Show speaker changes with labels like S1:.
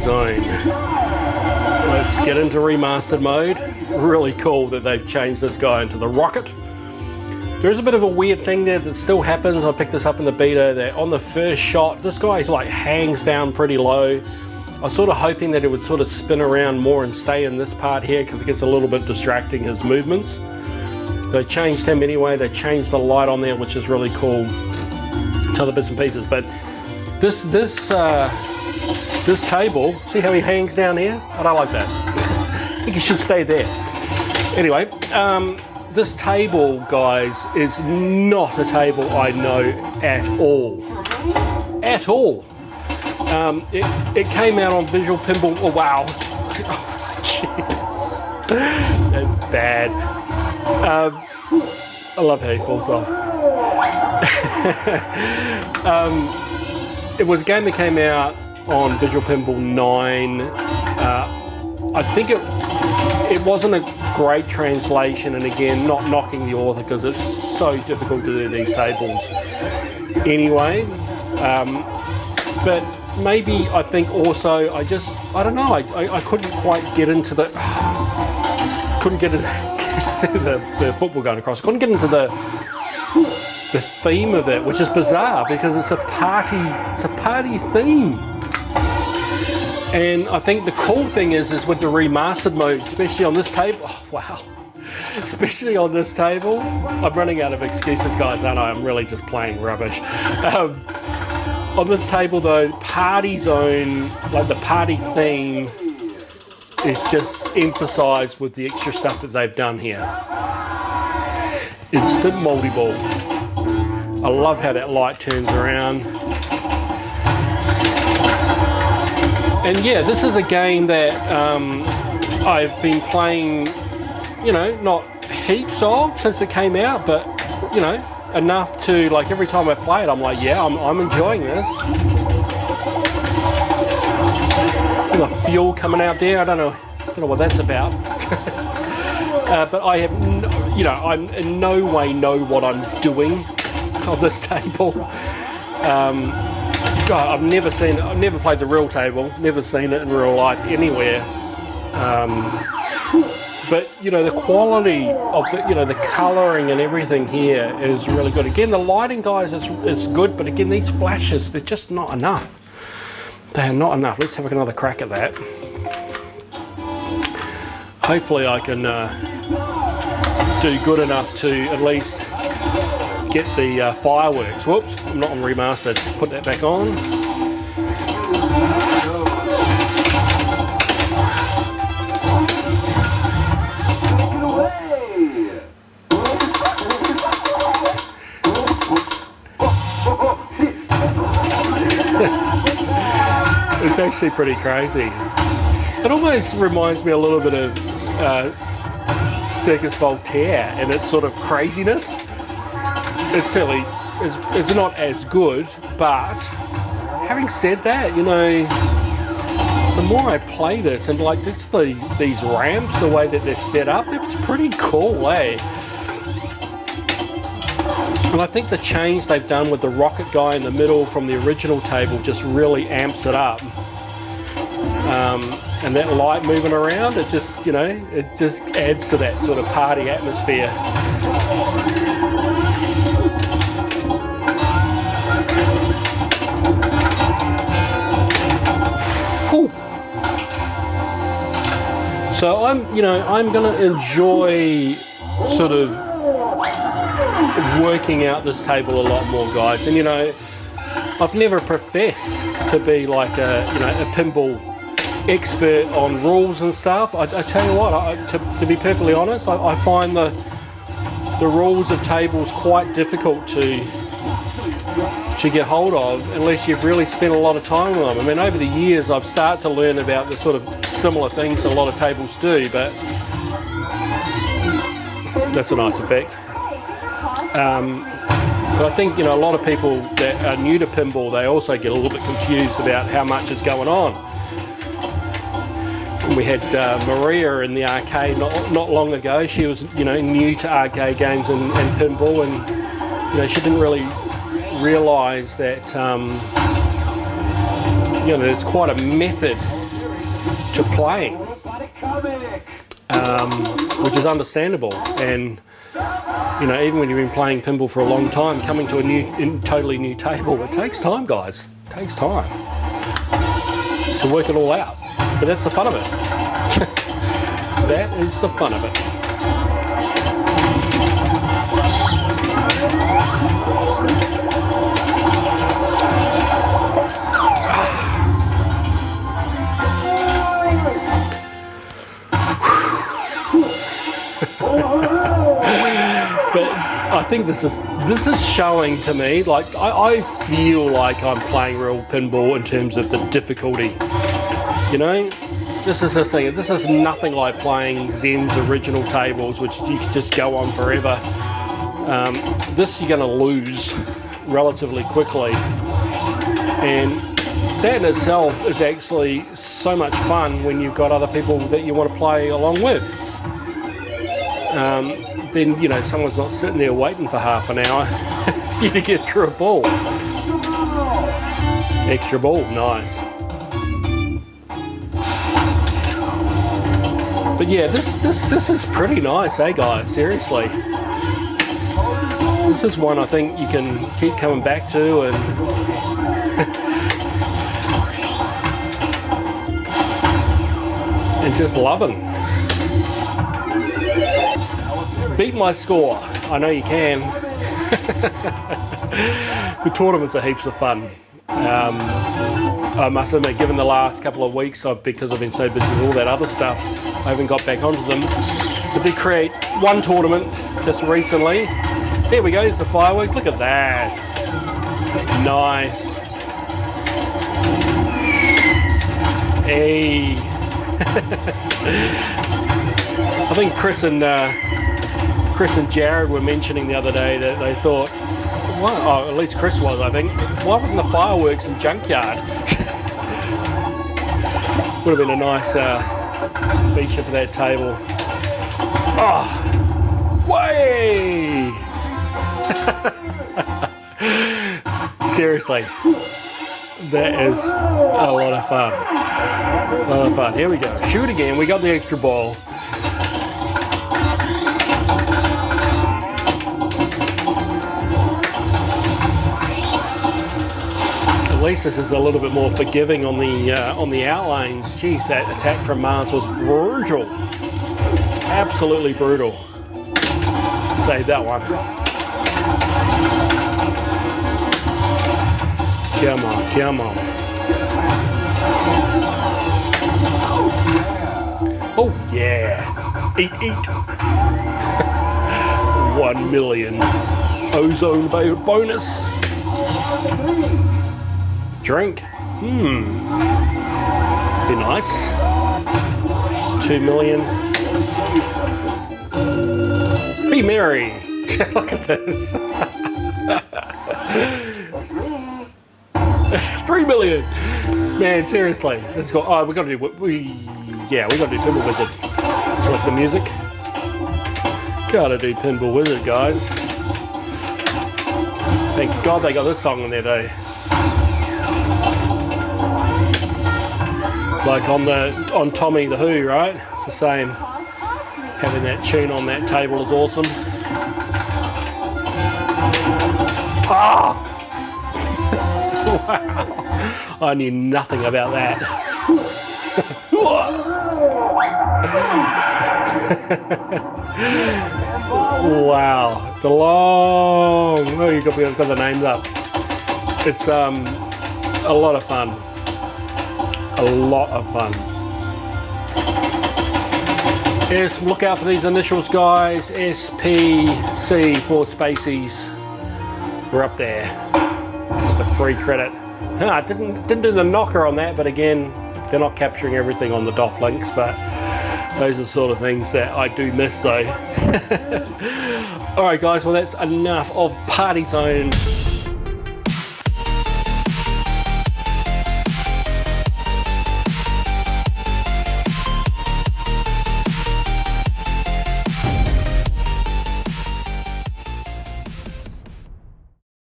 S1: zone. Let's get into remastered mode. Really cool that they've changed this guy into the rocket. There's a bit of a weird thing there that still happens. I picked this up in the beta, that on the first shot, this guy like hangs down pretty low. I was sort of hoping that it would sort of spin around more and stay in this part here because it gets a little bit distracting, his movements. They changed him anyway. They changed the light on there, which is really cool. To other bits and pieces, but this table, see how he hangs down here? I don't like that. I think he should stay there. Anyway, this table, guys, is not a table I know at all. At all. It came out on Visual Pinball. Oh, wow. Oh, Jesus. That's bad. I love how he falls off. It was a game that came out on Visual Pinball 9. I think it wasn't a great translation, and again, not knocking the author because it's so difficult to do these tables anyway. But maybe I think also I don't know, I couldn't quite get into the the football going across. I couldn't get into the theme of it, which is bizarre because it's a party theme. And I think the cool thing is with the remastered mode, especially on this table, oh wow, especially on this table, I'm running out of excuses, guys, aren't I? I'm really just playing rubbish. On this table though, party zone, like the party theme, is just emphasized with the extra stuff that they've done here. Instant multi-ball. I love how that light turns around. And yeah, this is a game that I've been playing, you know, not heaps of since it came out, but, you know, enough to, like, every time I play it, I'm like, yeah, I'm enjoying this. The fuel coming out there, I don't know what that's about. But I have, you know, I in no way know what I'm doing on this table. God, I've never played the real table, never seen it in real life anywhere. But you know, the quality of the, you know, the colouring and everything here is really good. Again, the lighting, guys, is good, but again, these flashes, they're just not enough. They are not enough. Let's have another crack at that. Hopefully I can do good enough to at least get the fireworks. Whoops, I'm not on remastered. Put that back on. It's actually pretty crazy. It almost reminds me a little bit of Circus Voltaire and its sort of craziness. It's certainly it's not as good, but having said that, you know, the more I play this and like just these ramps, the way that they're set up, it's pretty cool, eh? And I think the change they've done with the rocket guy in the middle from the original table just really amps it up. And that light moving around, it just, you know, it just adds to that sort of party atmosphere. Whew. So I'm going to enjoy sort of working out this table a lot more, guys. And you know, I've never professed to be like a pinball expert on rules and stuff. I tell you what, to be perfectly honest, I find the rules of tables quite difficult to get hold of unless you've really spent a lot of time with them. I mean, over the years I've started to learn about the sort of similar things a lot of tables do, but that's a nice effect. But I think, you know, a lot of people that are new to pinball, they also get a little bit confused about how much is going on. And we had Maria in the arcade not long ago. She was, you know, new to arcade games and pinball, and you know, she didn't really realise that you know, there's quite a method to playing, which is understandable. And you know, even when you've been playing pinball for a long time, coming to a totally new table, it takes time, guys. It takes time to work it all out. But that's the fun of it. That is the fun of it. But I think this is showing to me, like, I feel like I'm playing real pinball in terms of the difficulty. You know, this is the thing. This is nothing like playing Zen's original tables, which you can just go on forever. This you're going to lose relatively quickly, and that in itself is actually so much fun when you've got other people that you want to play along with. Then, you know, someone's not sitting there waiting for half an hour for you to get through a ball. Extra ball, nice. But yeah, this is pretty nice, eh guys, seriously. This is one I think you can keep coming back to and and just loving. Beat my score. I know you can. The tournaments are heaps of fun. I must admit, given the last couple of weeks, because I've been so busy with all that other stuff, I haven't got back onto them. But they create one tournament just recently. There we go, there's the fireworks. Look at that. Nice. Hey. I think Chris and Jared were mentioning the other day that they thought, well, oh, at least Chris was, I think, why wasn't the fireworks in Junkyard? Would have been a nice feature for that table. Oh, way! Seriously, that is a lot of fun. A lot of fun. Here we go. Shoot again. We got the extra ball. At least this is a little bit more forgiving on the outlanes. Jeez, that attack from Mars was brutal. Absolutely brutal. Save that one. Come on, come on. Oh yeah. Eat, eat. 1 million. Ozone bonus. Drink. Be nice. 2 million. Be merry. Look at this. 3 million. Man, seriously. Let's go. Oh, we got to do we got to do Pinball Wizard. Select the music. Gotta do Pinball Wizard, guys. Thank God they got this song in there though. Like on Tommy the Who, right? It's the same. Having that tune on that table is awesome. Ah! Wow. I knew nothing about that. Wow. It's a long... Oh, you've got the names up. It's a lot of fun. A lot of fun. Yes, look out for these initials, guys. SPC, 4 spaces. We're up there. With the free credit. I didn't do the knocker on that, but again, they're not capturing everything on the DOF links, but those are the sort of things that I do miss though. Alright guys, well that's enough of Party Zone